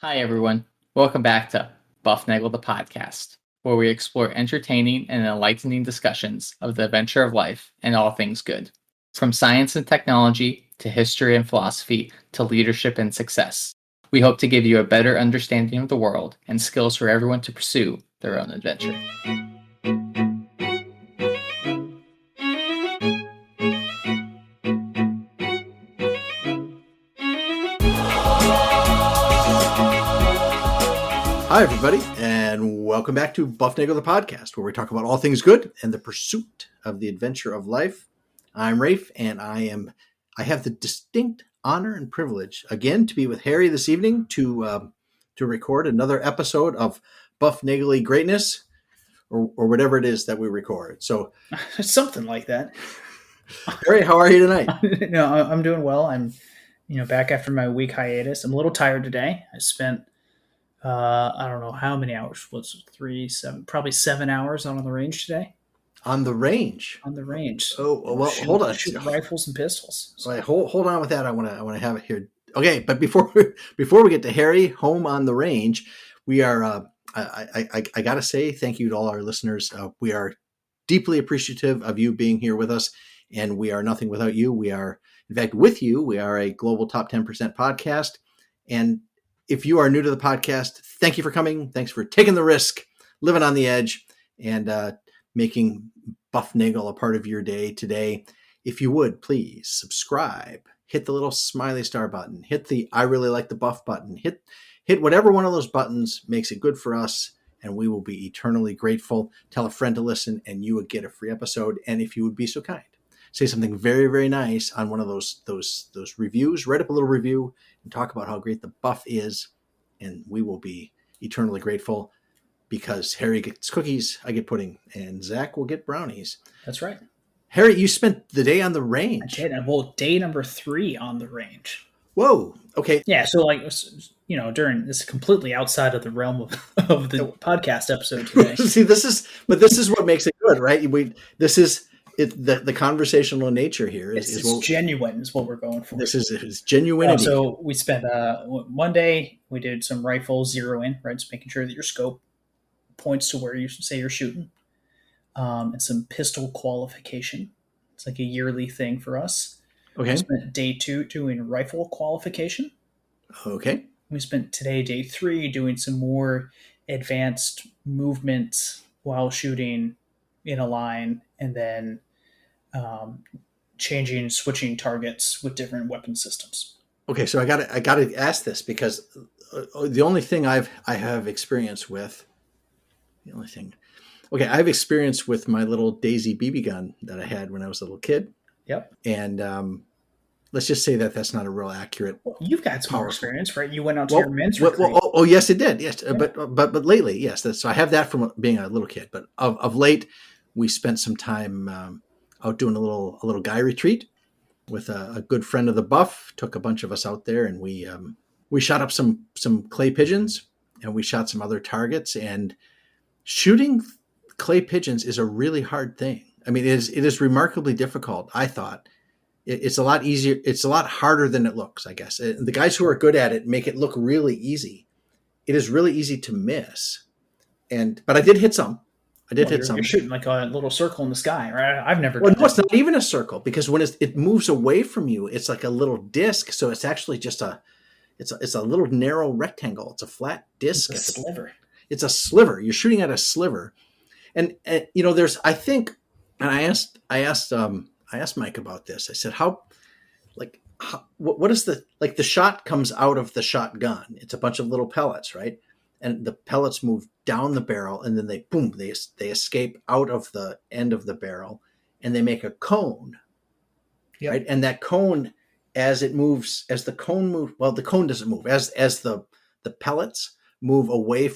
Hi, everyone. Welcome back to Bufnagle the podcast, where we explore entertaining and enlightening discussions of the adventure of life and all things good. From science and technology to history and philosophy to leadership and success. We hope to give you a better understanding of the world and skills for everyone to pursue their own adventure. Hi, everybody, and welcome back to Bufnagle the podcast, where we talk about all things good and the pursuit of the adventure of life. I'm Rafe, and I have the distinct honor and privilege again to be with Harry this evening to record another episode of Bufnagle greatness, or whatever it is that we record. So, something like that. Harry, how are you tonight? No, I'm doing well. I'm, back after my week hiatus. I'm a little tired today. I spent, I don't know how many hours. Was 3, 7, probably 7 hours out on the range today. On the range. On the range. Oh well, hold on. Shooting rifles and pistols. So. Right, hold on with that. I want to have it here. Okay, but before we get to Harry home on the range, we are. I got to say thank you to all our listeners. We are deeply appreciative of you being here with us, and we are nothing without you. We are, in fact, with you. We are a global top 10% podcast, and if you are new to the podcast, thank you for coming. Thanks for taking the risk, living on the edge, and making Bufnagle a part of your day today. If you would, please subscribe, hit the little smiley star button, hit the I really like the buff button, hit whatever one of those buttons makes it good for us, and we will be eternally grateful. Tell a friend to listen, and you would get a free episode. And if you would be so kind, say something very, very nice on one of those reviews, write up a little review and talk about how great the buff is, and we will be eternally grateful. Because Harry gets cookies, I get pudding, and Zach will get brownies. That's right. Harry, you spent the day on the range. I did. Well, day number 3 on the range. Whoa. Okay. Yeah. So, during this, completely outside of the realm of the podcast episode today. See, this is what makes it good, right? This is the conversational nature here is genuine is what we're going for. This is genuinity. So we spent one day. We did some rifle zeroing, right? Just making sure that your scope points to where you say you're shooting, and some pistol qualification. It's like a yearly thing for us. Okay. We spent day 2 doing rifle qualification. Okay. We spent today, day 3, doing some more advanced movement while shooting in a line, and then switching targets with different weapon systems. Okay, so I got to ask this because the only thing I have experience with. I've experience with my little Daisy BB gun that I had when I was a little kid. Yep. And let's just say that that's not a real accurate. Well, you've got some more experience, right? You went out to your men's retreat. Yes, it did. Yes, yeah. But lately, yes. So I have that from being a little kid. But of late, we spent some time out doing a little guy retreat with a good friend of the buff. Took a bunch of us out there, and we shot up some clay pigeons, and we shot some other targets. And shooting clay pigeons is a really hard thing. I mean, it is remarkably difficult. I thought it's a lot easier. It's a lot harder than it looks, I guess. The guys who are good at it make it look really easy. It is really easy to miss. But I did hit some. Hit some. You're shooting like a little circle in the sky, right? I've never done no, it's not even a circle, because when it moves away from you, it's like a little disc. So it's actually just it's a little narrow rectangle. It's a flat disc. It's a sliver. It's a sliver. You're shooting at a sliver. And there's, I think, and I asked Mike about this. I said, what is the shot comes out of the shotgun? It's a bunch of little pellets, right? And the pellets move down the barrel, and then they escape out of the end of the barrel, and they make a cone, yep. Right? And that cone, as the cone moves, well, the cone doesn't move as the pellets move away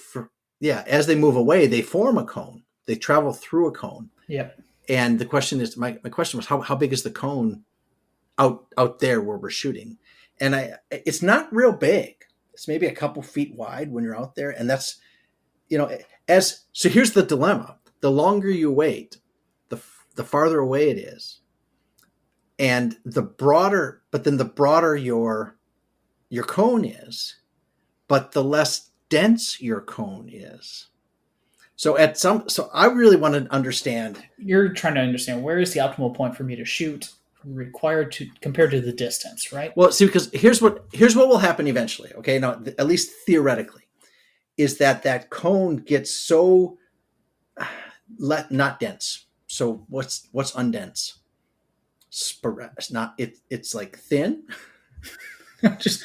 as they move away, they form a cone. They travel through a cone. Yep. And the question is, my question was, how big is the cone out there where we're shooting? And it's not real big. It's maybe a couple feet wide when you're out there. And that's, so here's the dilemma. The longer you wait, the farther away it is. And the broader your cone is, but the less dense your cone is. So I really want to understand. You're trying to understand where is the optimal point for me to shoot required to compared to the distance, right? Well, see, because here's what will happen eventually. Okay, now at least theoretically, is that cone gets so not dense. So what's undense? It's not. It's like thin. Just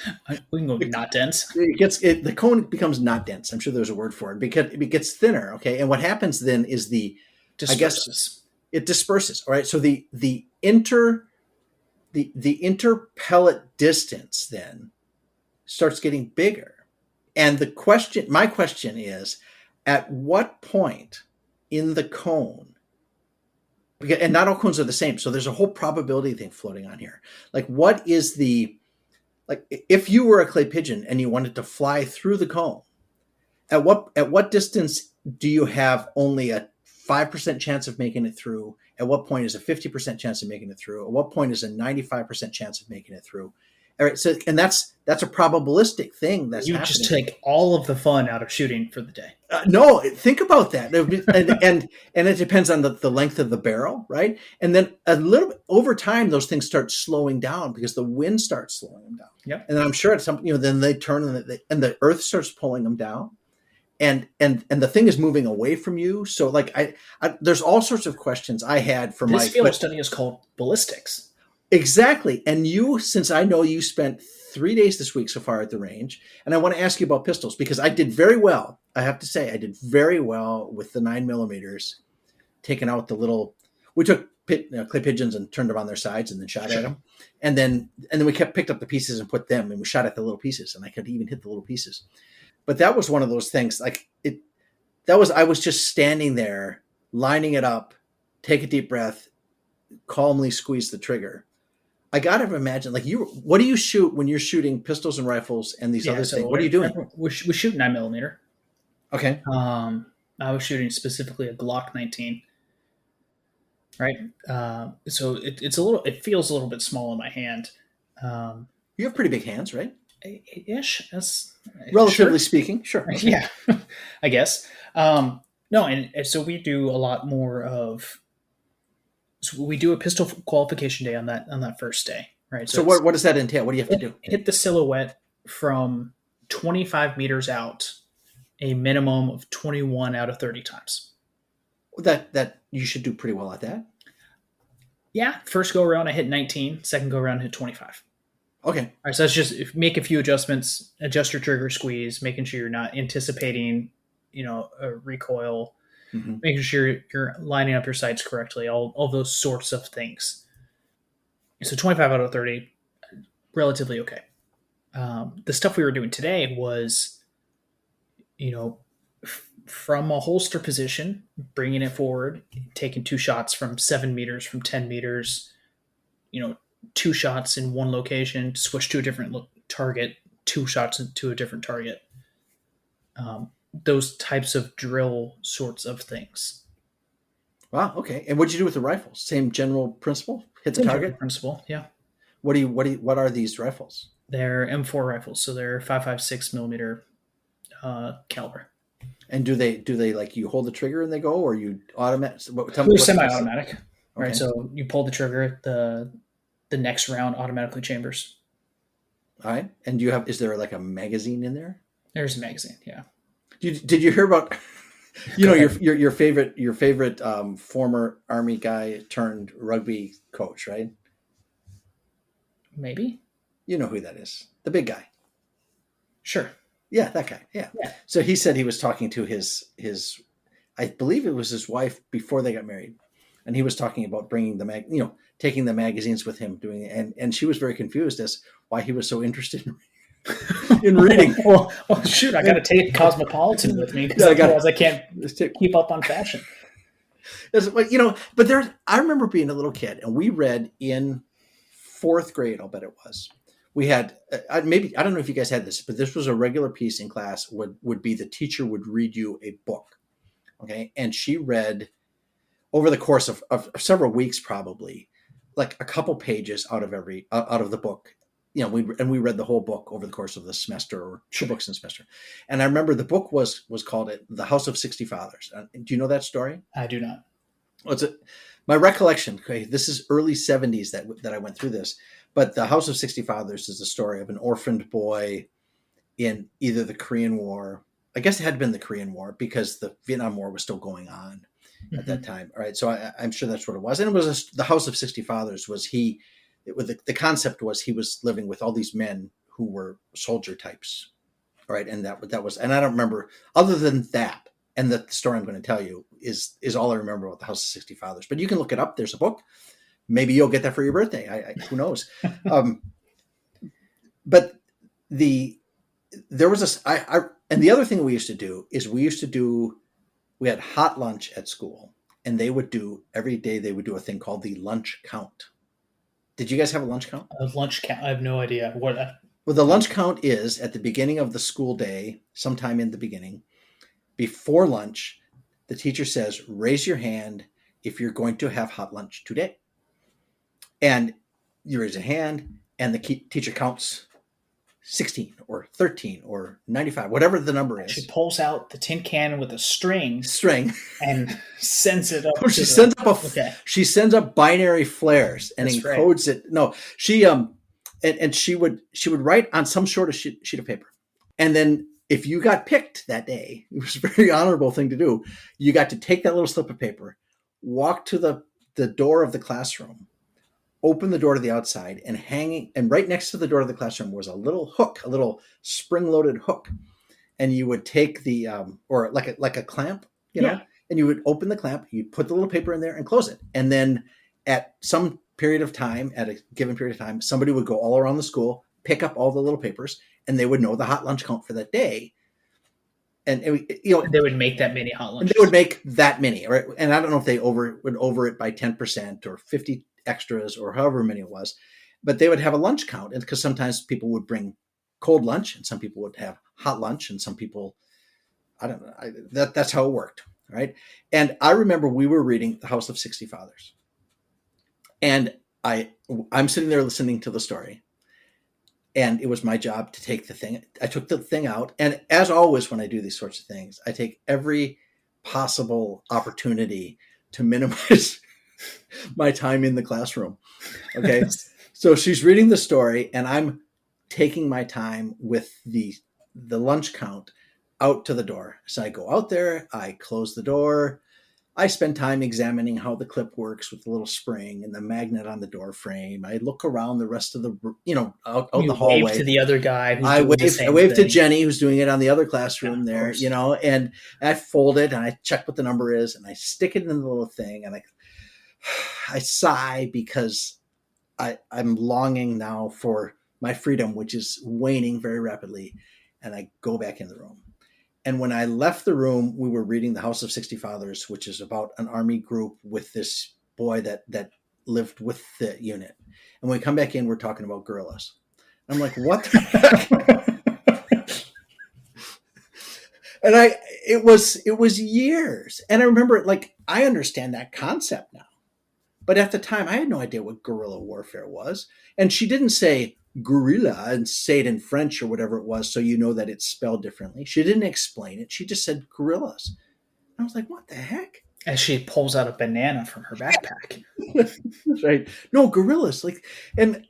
we can go not dense. The cone becomes not dense. I'm sure there's a word for it because it gets thinner. Okay, and what happens then is Disperses. I guess it disperses. All right, so the inter pellet distance then starts getting bigger, and my question is, at what point in the cone? And not all cones are the same, so there's a whole probability thing floating on here. Like, what is if you were a clay pigeon and you wanted to fly through the cone, at what distance do you have only a 5% chance of making it through? At what point is a 50% chance of making it through? At what point is a 95% chance of making it through? All right, so and that's a probabilistic thing that's happening. Just take all of the fun out of shooting for the day. No, think about that. And it depends on the length of the barrel, right? And then a little bit over time, those things start slowing down because the wind starts slowing them down. Yep. And then I'm sure at some, then they turn and the earth starts pulling them down, and the thing is moving away from you. So like I there's all sorts of questions I had for this field of study is called ballistics. Exactly. And since I know you spent 3 days this week so far at the range, and I want to ask you about pistols because I did very well. I have to say I did very well with the 9mm, taking out the little. We took clay pigeons and turned them on their sides and then shot at them, and then we picked up the pieces and put them and we shot at the little pieces, and I could even hit the little pieces. But that was one of those things. I was just standing there, lining it up, take a deep breath, calmly squeeze the trigger. I got to imagine, what do you shoot when you're shooting pistols and rifles and these other things? What are you doing? We shoot 9mm. Okay. I was shooting specifically a Glock 19. Right. So it feels a little bit small in my hand. You have pretty big hands, right? Ish. That's relatively speaking. Sure. Okay. Yeah, I guess. No, and so we do a lot more of. So we do a pistol qualification day on that first day, right? So what does that entail? What do you have to do? Hit the silhouette from 25 meters out, a minimum of 21 out of 30 times. That you should do pretty well at that. Yeah, first go around I hit 19, second go around I hit 25. Okay. All right, so that's just make a few adjustments, adjust your trigger squeeze, making sure you're not anticipating, a recoil. Mm-hmm. Making sure you're lining up your sights correctly, all those sorts of things. So 25 out of 30, relatively okay. The stuff we were doing today was, from a holster position, bringing it forward, taking 2 shots from 7 meters, from 10 meters, 2 shots in one location, switch to a different target, 2 shots to a different target. Those types of drill sorts of things. Wow. Okay. And what'd you do with the rifles? Same general principle? Hit the target principle. Yeah. What are these rifles? They're M4 rifles, so they're 5.56mm caliber. And do they like you hold the trigger and they go, or you automatic? They're semi-automatic. Okay. Right. So you pull the trigger, the next round automatically chambers. All right. And is there like a magazine in there? There's a magazine. Yeah. Did you hear about your favorite former Army guy turned rugby coach, right? Maybe. You know who that is? The big guy. Sure. Yeah, that guy. Yeah. So he said he was talking to his I believe it was his wife before they got married, and he was talking about bringing taking the magazines with him, doing it, and she was very confused as why he was so interested in reading. well, shoot, I got to take Cosmopolitan with me because otherwise I can't keep up on fashion. But I remember being a little kid, and we read in 4th grade. I'll bet it was. We had I don't know if you guys had this, but this was a regular piece in class. Would be the teacher would read you a book, okay, and she read over the course of several weeks, probably like a couple pages out of the book, we read the whole book over the course of the semester, or two books in the semester. And I remember the book was called The House of 60 Fathers. Do you know that story? I do not. Well, my recollection. Okay, this is early 70s that I went through this. But The House of 60 Fathers is the story of an orphaned boy in either the Korean War. I guess it had been the Korean War because the Vietnam War was still going on at that time. All right. So I'm sure that's what it was. And it was The House of 60 Fathers the concept was he was living with all these men who were soldier types. All right. And that was, and I don't remember other than that. And the story I'm going to tell you is all I remember about The House of 60 Fathers, but you can look it up. There's a book. Maybe you'll get that for your birthday. Who knows? But there was and the other thing we used to do is we had hot lunch at school, and every day they would do a thing called the lunch count. Did you guys have a lunch count? A lunch count? I have no idea what. Well, the lunch count is at the beginning of the school day, sometime in the beginning, before lunch, the teacher says, raise your hand if you're going to have hot lunch today. And you raise a hand, and the teacher counts 16 or 13 or 95, whatever the number is. She pulls out the tin can with a string and sends it up. She sends up binary flares and encodes it. No, she and she would write on some sort of sheet of paper, and then if you got picked that day, it was a very honorable thing to do. You got to take that little slip of paper, walk to the door of the classroom, open the door to the outside, and right next to the door of the classroom was a little hook, a little spring-loaded hook. And you would take the, or like a clamp, know, and you would open the clamp, you put the little paper in there and close it. And then at some period of time, at a given period of time, somebody would go all around the school, pick up all the little papers, and they would know the hot lunch count for that day. And they would make that many hot lunches. They would make that many, right? And I don't know if they would over it by 10% or 50 extras or however many it was, but they would have a lunch count. And because sometimes people would bring cold lunch, and some people would have hot lunch, and some people, I don't know. That's how it worked, right? And I remember we were reading The House of 60 Fathers, and I'm sitting there listening to the story. And it was my job to take the thing. I took the thing out. And as always, when I do these sorts of things, I take every possible opportunity to minimize my time in the classroom. Okay. So she's reading the story, and I'm taking my time with the lunch count out to the door. So I go out there, I close the door. I spend time examining how the clip works with the little spring and the magnet on the door frame. I look around the rest of the, out the hallway. Wave to the other guy. I wave to Jenny, who's doing it on the other classroom there, and I fold it, and I check what the number is, and I stick it in the little thing, and I sigh because I'm longing now for my freedom, which is waning very rapidly, and I go back in the room. And when I left the room, we were reading The House of 60 Fathers, which is about an army group with this boy that lived with the unit. And when we come back in, we're talking about gorillas. I'm like, what the heck? And it was years. And I remember, I understand that concept now. But at the time, I had no idea what guerrilla warfare was. And she didn't say guerrilla and say it in French or whatever it was, so you know that it's spelled differently. She didn't explain it. She just said guerrillas. And I was like, what the heck? As she pulls out a banana from her backpack. That's right. No, gorillas. And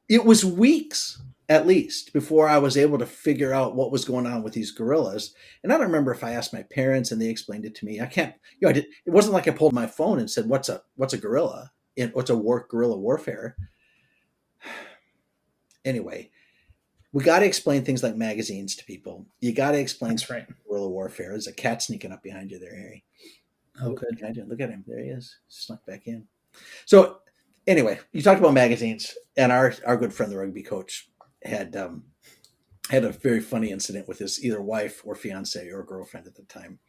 it was weeks at least before I was able to figure out what was going on with these gorillas. And I don't remember if I asked my parents and they explained it to me. I can't, it wasn't like I pulled my phone and said, what's a gorilla? What's guerrilla warfare? Anyway, we got to explain things like magazines to people. You got to explain guerrilla warfare. There's a cat sneaking up behind you there, Harry. Oh, good. Look at him. There he is. Snuck back in. So anyway, you talked about magazines, and our good friend, the rugby coach, had a very funny incident with his either wife or fiance or girlfriend at the time.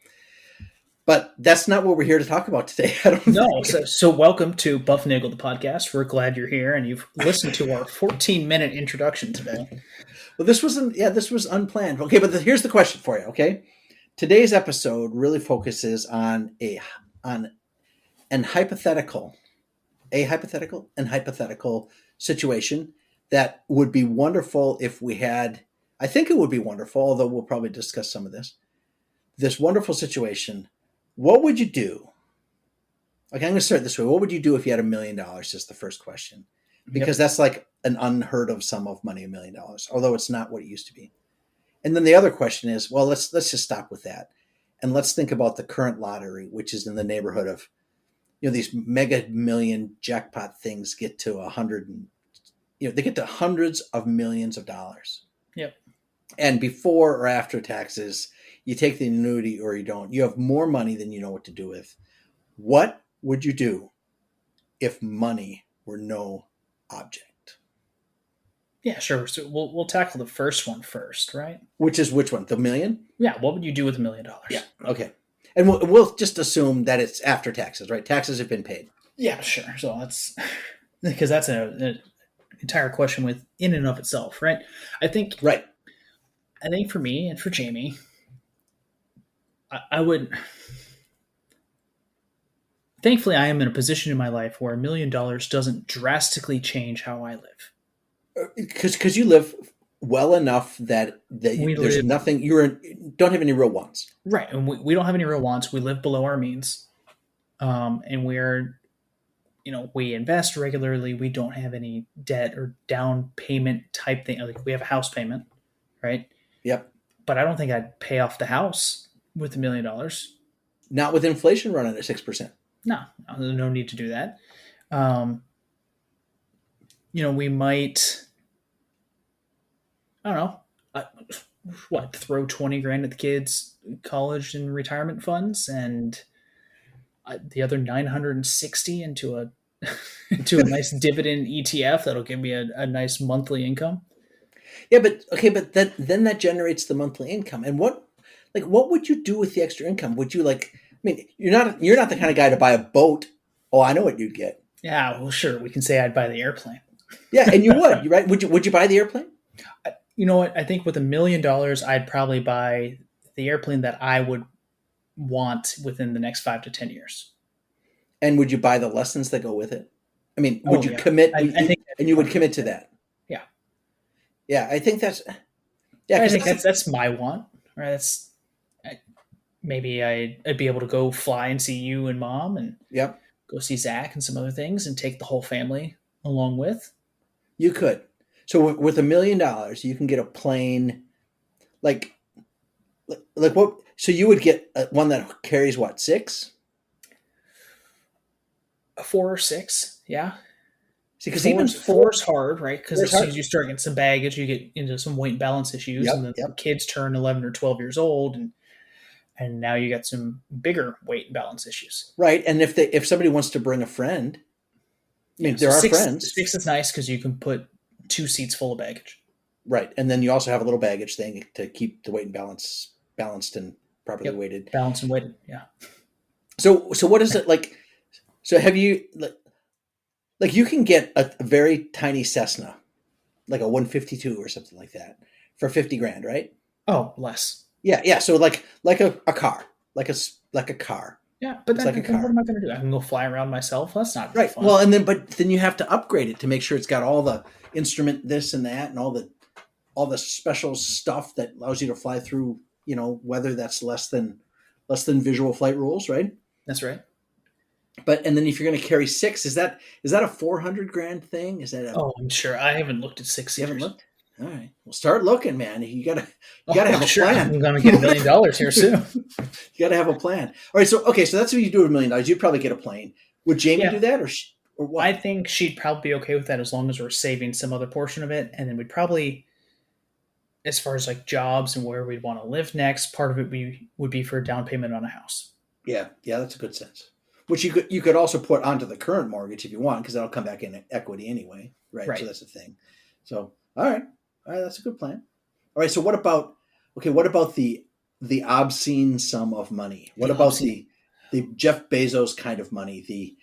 But that's not what we're here to talk about today. So welcome to Bufnagle, the podcast. We're glad you're here, and you've listened to our 14-minute introduction today. Well, this was unplanned. Okay, but here's the question for you. Okay, today's episode really focuses on hypothetical situation that would be wonderful if we had. I think it would be wonderful, although we'll probably discuss some of this. This wonderful situation. What would you do? Okay, I'm going to start this way. What would you do if you had $1 million? Is the first question, because that's like an unheard of sum of money, $1 million, although it's not what it used to be. And then the other question is, well, let's just stop with that, and let's think about the current lottery, which is in the neighborhood of, these mega million jackpot things get to 100, and they get to hundreds of millions of dollars. Yep. And before or after taxes, you take the annuity or you don't. You have more money than you know what to do with. What would you do if money were no object? Yeah, sure. So we'll tackle the first one first, right? Which one? The million? Yeah. What would you do with $1 million? Yeah. Okay. And we'll just assume that it's after taxes, right? Taxes have been paid. Yeah, sure. So that's because that's an entire question in and of itself, right? Right. I think for me and for Jamie, I would. Thankfully, I am in a position in my life where $1 million doesn't drastically change how I live. Because you live well enough that there's nothing, don't have any real wants. Right. And we don't have any real wants. We live below our means. And we invest regularly. We don't have any debt or down payment type thing. Like we have a house payment, right? Yep. But I don't think I'd pay off the house with $1 million. Not with inflation running at 6%. No need to do that. We might, I don't know, throw 20 grand at the kids' college and retirement funds, and the other 960 into a nice dividend ETF that'll give me a nice monthly income. Yeah, but then that generates the monthly income. And what would you do with the extra income? Would you you're not the kind of guy to buy a boat. Oh, I know what you'd get. Yeah, well, sure. We can say I'd buy the airplane. Yeah, and you would, right? Would you buy the airplane? You know what? I think with $1 million, I'd probably buy the airplane that I would want within the next 5 to 10 years. And would you buy the lessons that go with it? Would you commit? You would commit to that. Yeah. Yeah, I think that's. Yeah, I think that's my want. Right. Maybe I'd be able to go fly and see you and Mom, and go see Zach and some other things, and take the whole family along with. You could. So with $1 million, you can get a plane, like what? So you would get one that carries what, 6? 4 or 6, yeah. See, because even 4 is hard, right? Because as soon as you start getting some baggage, you get into some weight and balance issues, and then the kids turn 11 or 12 years old, and now you got some bigger weight and balance issues. Right, and if somebody wants to bring a friend, there are friends. 6 is nice because you can put 2 seats full of baggage. Right, and then you also have a little baggage thing to keep the weight and balance balanced and properly weighted. Balanced and weighted, yeah. So what is it like? So have you like you can get a very tiny Cessna, like a 152 or something like that, for 50 grand, right? Oh, less. Yeah. So like a car, like a car. Yeah, but then what am I going to do? I can go fly around myself. That's not right. Fun. Well, but then you have to upgrade it to make sure it's got all the instrument this and that, and all the special stuff that allows you to fly through, weather that's less than visual flight rules, right? That's right. And then if you're going to carry 6, is that a 400 grand thing? Is that Oh, I'm sure. I haven't looked at 6 You haven't looked? All right. Well, start looking, man. You gotta have a plan. I'm gonna get $1 million here soon. You gotta have a plan. All right. So that's what you do with $1 million. You'd probably get a plane. Would Jamie do that, or what? I think she'd probably be okay with that as long as we're saving some other portion of it, and then we'd probably, as far as like jobs and where we'd want to live next, part of it would be for a down payment on a house. Yeah, that's a good sense. Which you could also put onto the current mortgage if you want, because that'll come back in equity anyway, right? So that's the thing. So all right, that's a good plan. All right, so what about the obscene sum of money? What about the Jeff Bezos kind of money?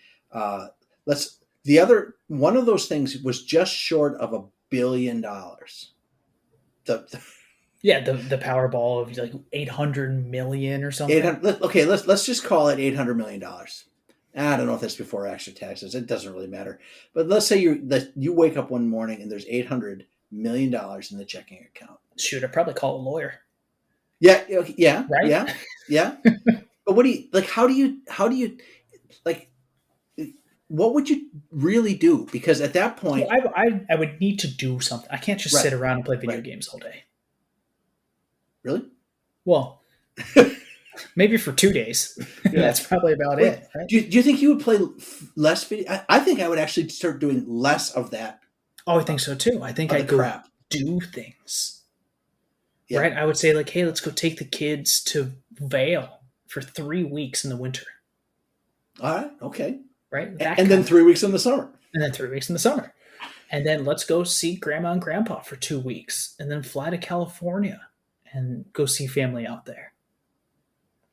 The other one of those things was just short of $1 billion. The Powerball of like 800 million or something. Let's just call it $800 million. I don't know if that's before extra taxes. It doesn't really matter. But let's say you wake up one morning and there's $800 million in the checking account. Shoot, I'd probably call a lawyer. Yeah, Right? yeah. But what do you like? How do you like? What would you really do? Because at that point, Well, I would need to do something. I can't just Right. sit around and play video Right. games all day. really, Well, maybe for 2 days. That's probably about Wait, it. Right? do you think you would play less video? I think I would actually start doing less of that. Oh, I think so too. I think Of I'd the go crap. do things. Yeah. Right? I would say like, hey, let's go take the kids to Vail for 3 weeks in the winter. All right, okay. Right? And then 3 weeks in the summer. And then 3 weeks in the summer. And then let's go see grandma and grandpa for 2 weeks and then fly to California and go see family out there.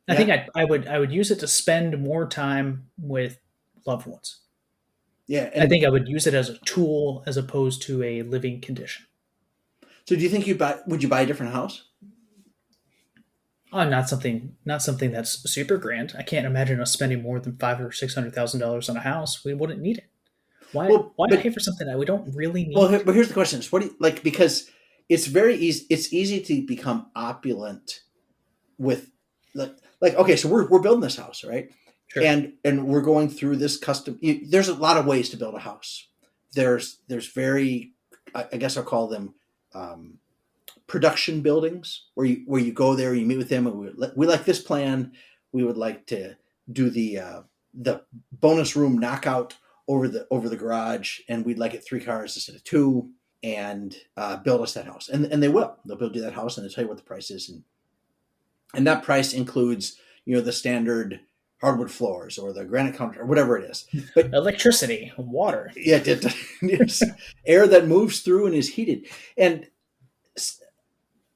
I think I would use it to spend more time with loved ones. Yeah. I think I would use it as a tool as opposed to a living condition. So do you think would you buy a different house? Oh, not something that's super grand. I can't imagine us spending more than $500,000 or $600,000 on a house. We wouldn't need it. Why pay for something that we don't really need? Well, but here's the question: what do you like? Because it's very easy. It's easy to become opulent with like okay, so we're building this house, right? Sure. And we're going through this custom. There's a lot of ways to build a house. There's very, I guess I'll call them production buildings where you go there, you meet with them, and we like this plan. We would like to do the bonus room knockout over the garage, and we'd like it 3 cars instead of 2, and build us that house. And they'll build you that house, and they'll tell you what the price is, and that price includes the standard hardwood floors or the granite counter or whatever it is. But electricity, water. Yeah, air that moves through and is heated. And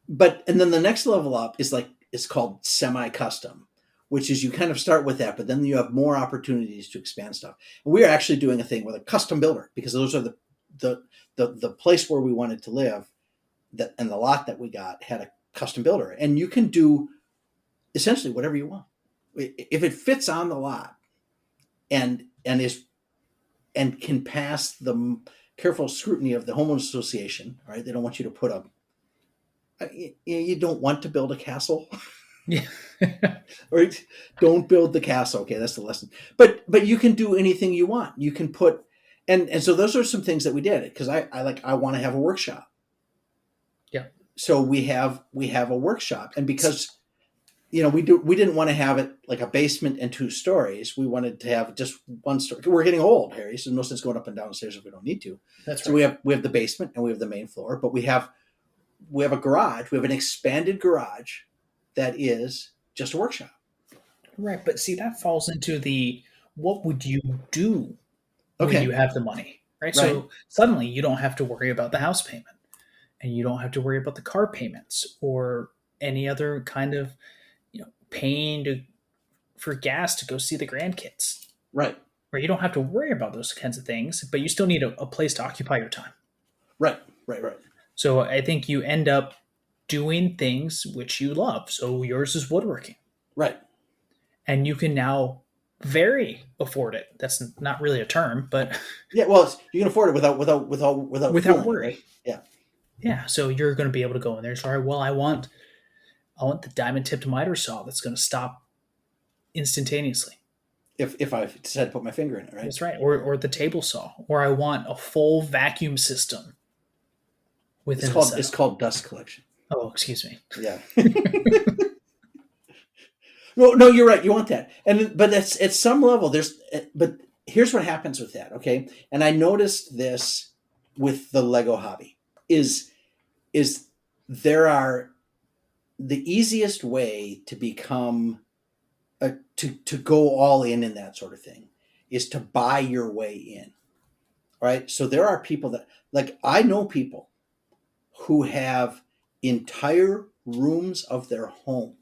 then the next level up is called semi-custom, which is you kind of start with that, but then you have more opportunities to expand stuff. And we are actually doing a thing with a custom builder because those are the place where we wanted to live, and the lot that we got had a custom builder, and you can do essentially whatever you want if it fits on the lot and can pass the careful scrutiny of the homeowners association. Right? They don't want you to put you don't want to build a castle. Yeah. Or don't build the castle. Okay, that's the lesson. But you can do anything you want. You can put and so those are some things that we did because I want to have a workshop. Yeah. So we have a workshop, and because we didn't want to have it like a basement and 2 stories. We wanted to have just 1 story. We're getting old, Harry, so no sense going up and down the stairs if we don't need to. That's so right. we have the basement and we have the main floor, but we have a garage. We have an expanded garage that is just a workshop. Right, but see that falls into the what would you do when Okay. you have the money, right? Right. So suddenly you don't have to worry about the house payment, and you don't have to worry about the car payments or any other kind of paying for gas to go see the grandkids. Right. Where you don't have to worry about those kinds of things, but you still need a place to occupy your time. Right. So I think you end up doing things which you love. So yours is woodworking. Right. And you can now very afford it. That's not really a term, but Yeah, well, you can afford it without feeling it, worry. right? Yeah. Yeah, so you're going to be able to go in there. Sorry, well, I want the diamond tipped miter saw that's going to stop instantaneously. If I decide to put my finger in it, right? That's right. Or the table saw. Or I want a full vacuum system within It's called dust collection. Oh, excuse me. Yeah. No, you're right. You want that, but that's at some level. But here's what happens with that. Okay, and I noticed this with the Lego hobby is there are the easiest way to become to go all in that sort of thing is to buy your way in. Right. So there are people that I know people who have entire rooms of their home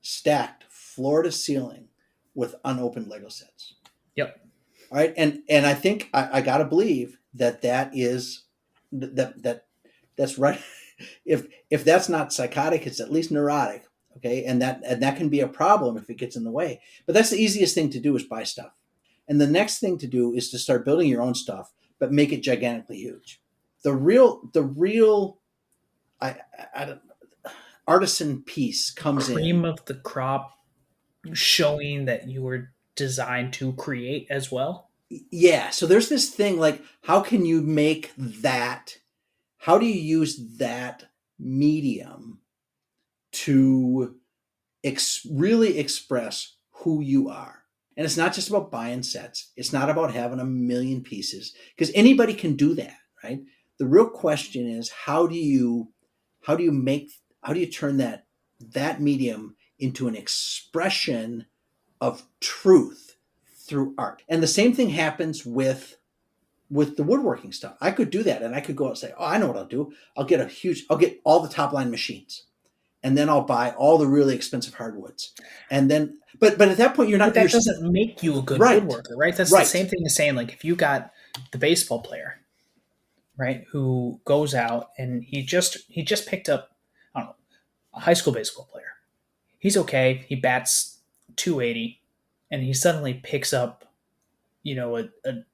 stacked floor to ceiling with unopened Lego sets. Yep. All right. And I think I got to believe that is that's right. If that's not psychotic, it's at least neurotic. Okay. And that can be a problem if it gets in the way. But that's the easiest thing to do, is buy stuff. And the next thing to do is to start building your own stuff, but make it gigantically huge. The real I don't, artisan piece comes Cream in. of the crop, showing that you were designed to create as well. Yeah. So there's this thing like, how can you make that? How do you use that medium to really express who you are? And it's not just about buying sets. It's not about having a million pieces, because anybody can do that, right? The real question is, how do you turn that medium into an expression of truth through art? And the same thing happens with the woodworking stuff. I could do that, and I could go out and say, "Oh, I know what I'll do. I'll get all the top line machines, and then I'll buy all the really expensive hardwoods, and then." But at that point, But that doesn't make you a good right, woodworker, right? That's right. the same thing as saying, like, if you got the baseball player, right, who goes out and he just picked up, I don't know, a high school baseball player. He's okay. He bats 280, and he suddenly picks up, a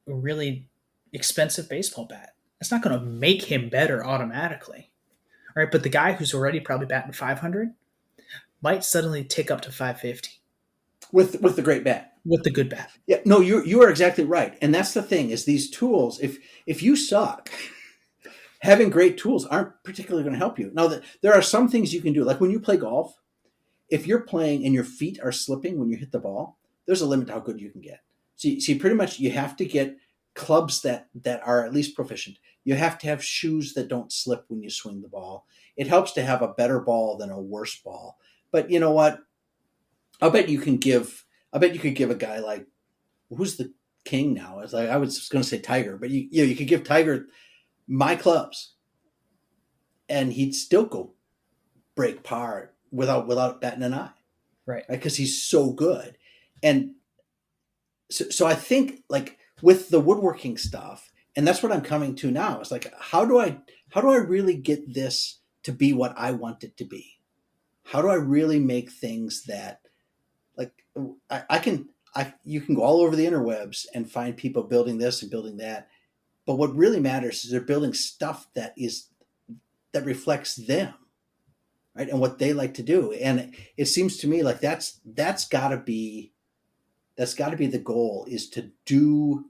really expensive baseball bat. It's not going to make him better automatically, right? But the guy who's already probably batting 500 might suddenly tick up to 550 with the great bat, with the good bat. Yeah, no, you are exactly right, and that's the thing, is these tools. If you suck, having great tools aren't particularly going to help you. Now, there are some things you can do, like when you play golf. If you're playing and your feet are slipping when you hit the ball, there's a limit to how good you can get. So pretty much you have to get clubs that are at least proficient. You have to have shoes that don't slip when you swing the ball. It helps to have a better ball than a worse ball. But you know what? I bet you could give a guy like, who's the king now? It's like, I was going to say Tiger, but you could give Tiger my clubs, and he'd still go break par without batting an eye, right? Because he's so good. And so I think, like, with the woodworking stuff, and that's what I'm coming to now. It's like, how do I really get this to be what I want it to be? How do I really make things that, like, you can go all over the interwebs and find people building this and building that, but what really matters is they're building stuff that reflects them, right, and what they like to do. And it seems to me like that's got to be the goal, is to do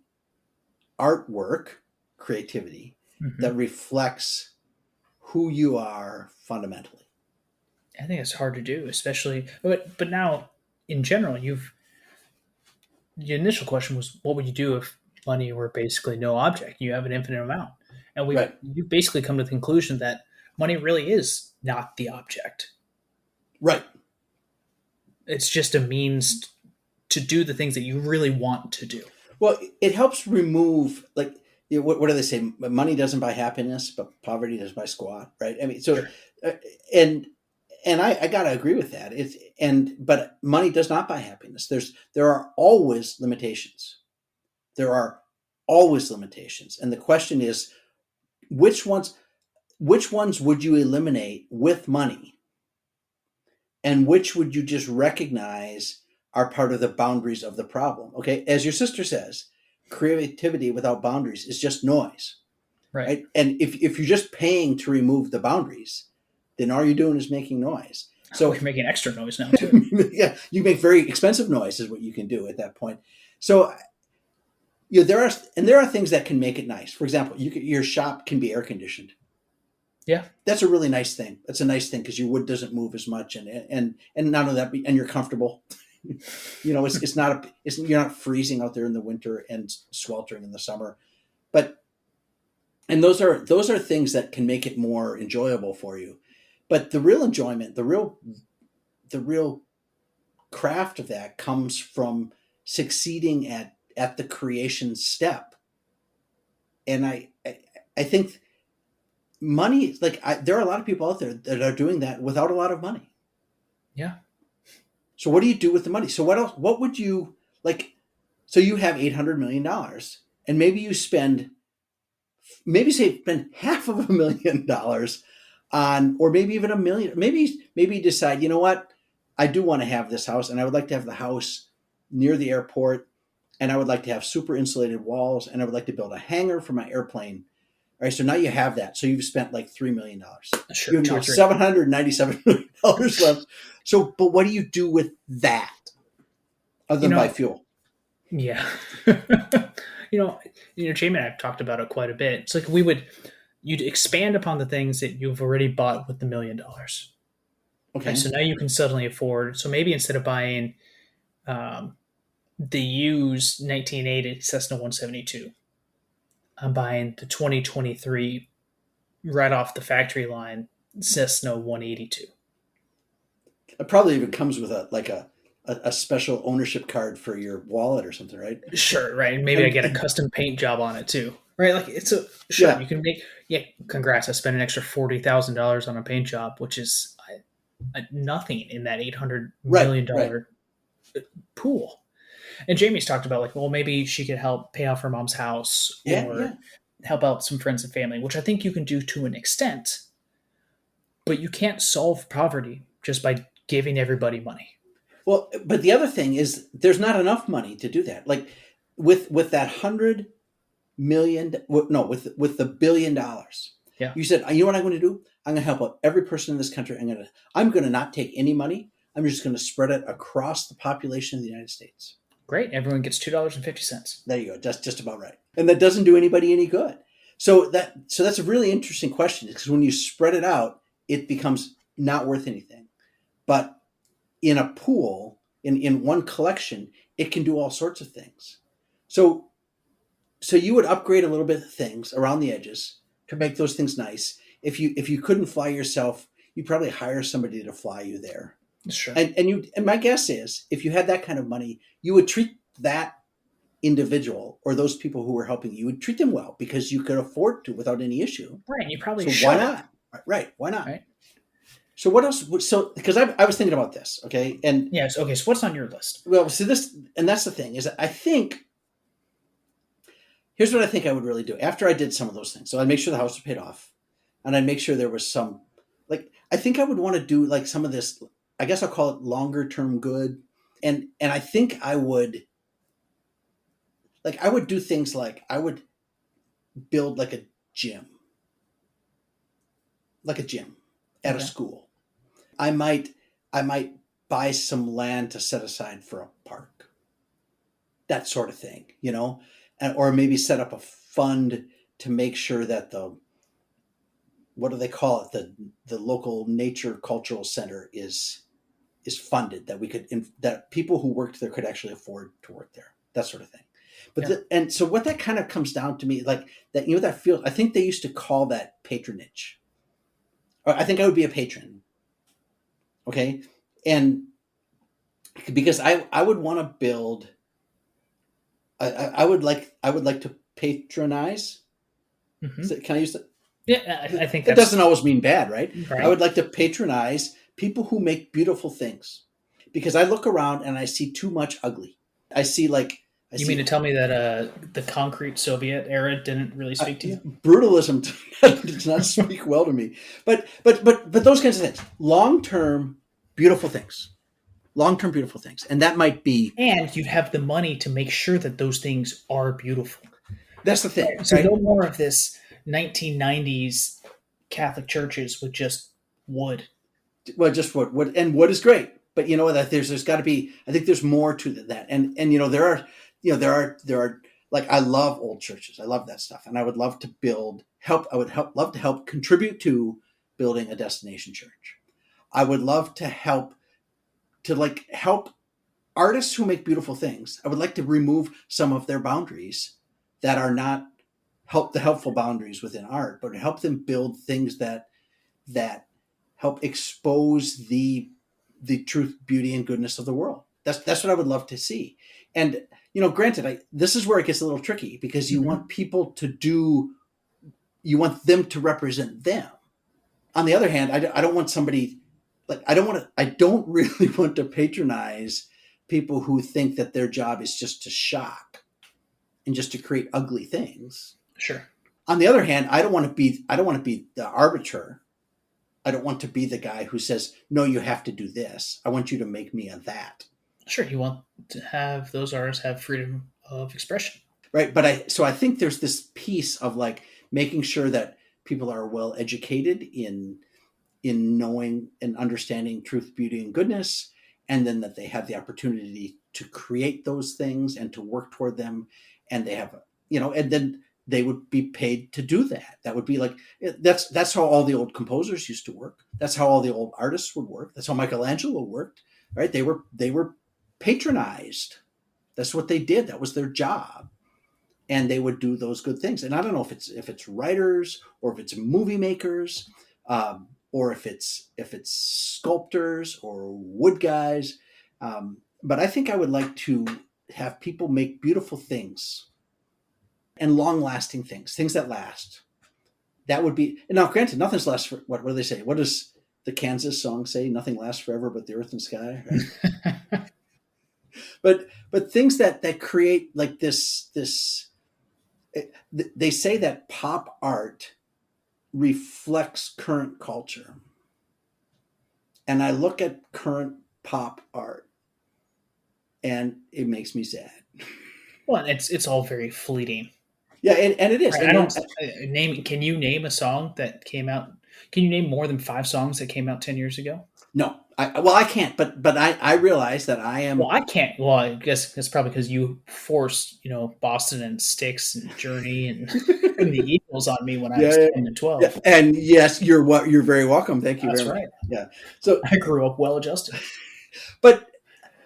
artwork, creativity, that reflects who you are fundamentally. I think it's hard to do, especially, but now in general, the initial question was, what would you do if money were basically no object? You have an infinite amount, and you've basically come to the conclusion that money really is not the object. Right. It's just a means to do the things that you really want to do. Well, it helps remove, like, what do they say? Money doesn't buy happiness, but poverty does buy squat, right? I mean, so, Sure. And I gotta agree with that. But money does not buy happiness. There are always limitations. There are always limitations, and the question is, which ones would you eliminate with money, and which would you just recognize are part of the boundaries of the problem? Okay, as your sister says, creativity without boundaries is just noise, right? And if you're just paying to remove the boundaries, then all you're doing is making noise. So you're making extra noise now too. Yeah, you make very expensive noise is what you can do at that point. So there are things that can make it nice. For example, your shop can be air conditioned. Yeah, that's a really nice thing. That's a nice thing, because your wood doesn't move as much, and not only that, and you're comfortable. You're not freezing out there in the winter and sweltering in the summer. And those are things that can make it more enjoyable for you. But the real enjoyment, the real craft of that comes from succeeding at the creation step. And I think money, like, there are a lot of people out there that are doing that without a lot of money. Yeah. So what do you do with the money? So what else? What would you like? So you have $800 million, and maybe you spend $500,000 on, or maybe even $1 million. Maybe decide, you know what? I do want to have this house, and I would like to have the house near the airport, and I would like to have super insulated walls, and I would like to build a hangar for my airplane. All right, so now you have that. So you've spent like $3 million. Sure, You have now $797 million left. So, but what do you do with that other than buy fuel? Yeah. Jamie and I have talked about it quite a bit. It's like you'd expand upon the things that you've already bought with the $1 million. Okay. And so now you can suddenly afford. So maybe instead of buying the used 1980 Cessna 172, I'm buying the 2023 right off the factory line Cessna 182. It probably even comes with a special ownership card for your wallet or something, right? Sure, right. Maybe I get a custom paint job on it too, right? Like you can make Congrats! I spent an extra $40,000 on a paint job, which is nothing in that $800 million pool. And Jamie's talked about like, well, maybe she could help pay off her mom's house or help out some friends and family, which I think you can do to an extent, but you can't solve poverty just by giving everybody money. Well, but the other thing is there's not enough money to do that. Like with that $100 million, with the $1 billion. Yeah. You said, you know what I'm going to do? I'm going to help out every person in this country. I'm going to not take any money. I'm just going to spread it across the population of the United States. Great. Everyone gets $2.50. There you go. That's just about right. And that doesn't do anybody any good. So that's a really interesting question, because when you spread it out, it becomes not worth anything. But in a pool, in one collection, it can do all sorts of things. So you would upgrade a little bit of things around the edges to make those things nice. If you couldn't fly yourself, you'd probably hire somebody to fly you there. Sure. And my guess is, if you had that kind of money, you would treat that individual or those people who were helping you would treat them well, because you could afford to without any issue. Right. You probably should. Why not? Right. Why not? Right. So what else? So, because I was thinking about this, okay, and yes, okay. So what's on your list? Well, see this, and that's the thing, is I think here's what I think I would really do after I did some of those things. So I'd make sure the house was paid off, and I'd make sure there was some, like, I think I would want to do like some of this. I guess I'll call it longer term good, and I think I would do things like I would build like a gym at a school. I might buy some land to set aside for a park, that sort of thing, or maybe set up a fund to make sure that what do they call it? The local nature cultural center is funded, that people who worked there could actually afford to work there, that sort of thing. But and so what that kind of comes down to me, like that, that feels, I think they used to call that patronage. Or I think I would be a patron. Okay. And because I would want to build, I would like to patronize. Mm-hmm. Can I use that? Yeah, I think that doesn't always mean bad, right? Right? I would like to patronize people who make beautiful things, because I look around and I see too much ugly. You mean to tell me that the concrete Soviet era didn't really speak to you? Brutalism does not speak well to me. But those kinds of things, long-term beautiful things, and that might be. And you'd have the money to make sure that those things are beautiful. That's the thing. So no more of this 1990s Catholic churches with just wood. Well, just wood, and wood is great, but that there's got to be. I think there's more to that, and there are like, I love old churches. I love that stuff, and I would love to love to help contribute to building a destination church. I would love to help artists who make beautiful things. I would like to remove some of their boundaries that are not the helpful boundaries within art, but help them build things that help expose the truth, beauty, and goodness of the world. That's what I would love to see. And granted, this is where it gets a little tricky, because you want people you want them to represent them. On the other hand, I don't want somebody, like, I don't really want to patronize people who think that their job is just to shock and just to create ugly things. Sure. On the other hand, I don't want to be the arbiter I don't want to be the guy who says, no, you have to do this. I want you to make me a that. Sure, you want to have those artists have freedom of expression. Right. But I think there's this piece of like making sure that people are well educated in knowing and understanding truth, beauty, and goodness, and then that they have the opportunity to create those things and to work toward them, and they have, and then they would be paid to do that. That would be like that's how all the old composers used to work. That's how all the old artists would work. That's how Michelangelo worked. Right? They were patronized. That's what they did. That was their job. And they would do those good things. And I don't know if it's writers or if it's movie makers, or if it's sculptors or wood guys. But I think I would like to have people make beautiful things and long-lasting things that last. That would be, and now granted, nothing's lasts for, what do they say? What does the Kansas song say? Nothing lasts forever but the earth and sky. Right? but things that create like this. They say that pop art reflects current culture. And I look at current pop art and it makes me sad. Well, it's all very fleeting. Yeah, and it is. Right, and I don't can you name a song that came out? Can you name more than 5 songs that came out 10 years ago? No, I can't. But I realize that I am. Well, I can't. Well, I guess it's probably because you forced Boston and Styx and Journey and the Eagles on me when I was 10 and 12. Yeah. And yes, you're very welcome. Thank you. That's very right. much. Yeah. So I grew up well adjusted. But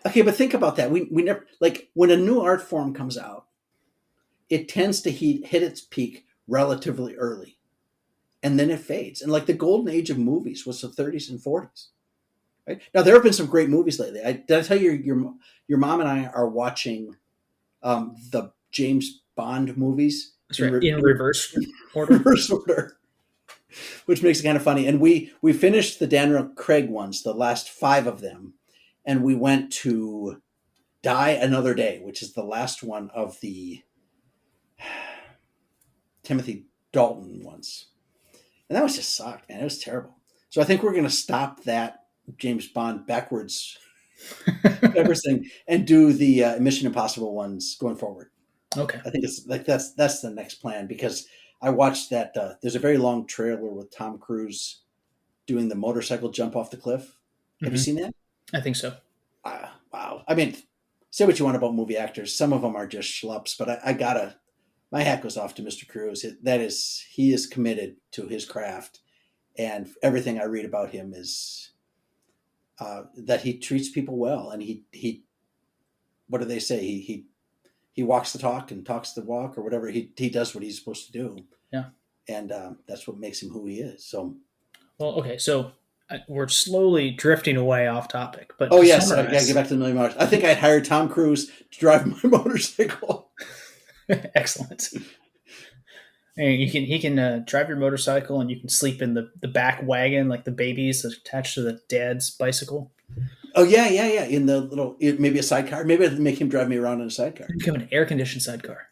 okay, but think about that. We never, like, when a new art form comes out, it tends to hit its peak relatively early, and then it fades. And like the golden age of movies was the 30s and 40s. Right? Now there have been some great movies lately. Did I tell you your mom and I are watching the James Bond movies? That's right. In reverse order. Reverse order, which makes it kind of funny. And we finished the Daniel Craig ones, the last 5 of them, and we went to Die Another Day, which is the last one of the Timothy Dalton ones. And that was just sucked, man. It was terrible. So I think we're going to stop that James Bond backwards thing and do the Mission Impossible ones going forward. Okay. I think it's like that's the next plan, because I watched that. There's a very long trailer with Tom Cruise doing the motorcycle jump off the cliff. Have you seen that? I think so. Wow. I mean, say what you want about movie actors. Some of them are just schlups, but I gotta, my hat goes off to Mr. Cruise. He is committed to his craft, and everything I read about him is that he treats people well, and he what do they say? He walks the talk and talks the walk, or whatever. He does what he's supposed to do. Yeah. And that's what makes him who he is. So. Well, okay. So we're slowly drifting away off topic, but oh yes, I gotta get back to the $1 million. I think I'd hire Tom Cruise to drive my motorcycle. Excellent. And he can drive your motorcycle, and you can sleep in the back wagon like the babies attached to the dad's bicycle. Oh yeah. In the little, maybe a sidecar. Maybe I'd make him drive me around in a sidecar. Become an air conditioned sidecar.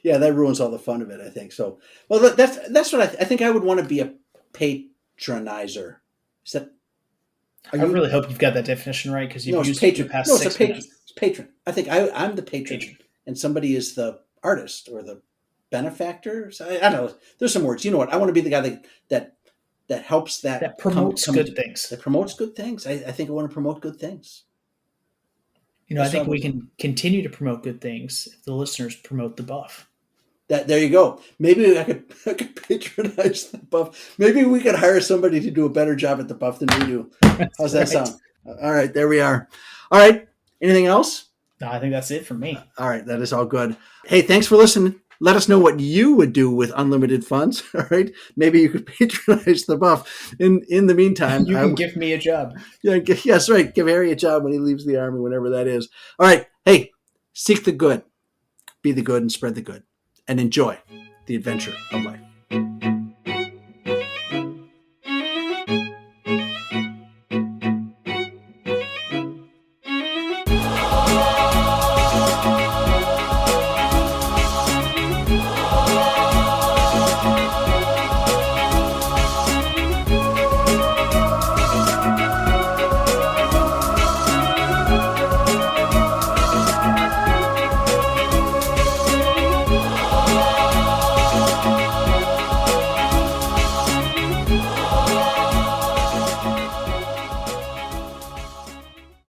Yeah, that ruins all the fun of it, I think. So, well, that's what I think. I would want to be a patronizer. Is that? I really hope you've got that definition right, because you've used patron. it the past No, 6 it's a patron. minutes. It's patron. I think I'm the patron, and somebody is the artist or the benefactor. So I don't know. There's some words. You know what? I want to be the guy that helps that promotes good things. That promotes good things. I think I want to promote good things. I think we can continue to promote good things if the listeners promote the buff. There you go. Maybe I could patronize the buff. Maybe we could hire somebody to do a better job at the buff than we do. How's that sound? All right, there we are. All right. Anything else? No, I think that's it for me. All right, that is all good. Hey, thanks for listening. Let us know what you would do with unlimited funds. All right. Maybe you could patronize the buff. In the meantime, you can give me a job. Yeah, yes, right. Give Harry a job when he leaves the army, whenever that is. All right. Hey, seek the good, be the good, and spread the good, and enjoy the adventure of life.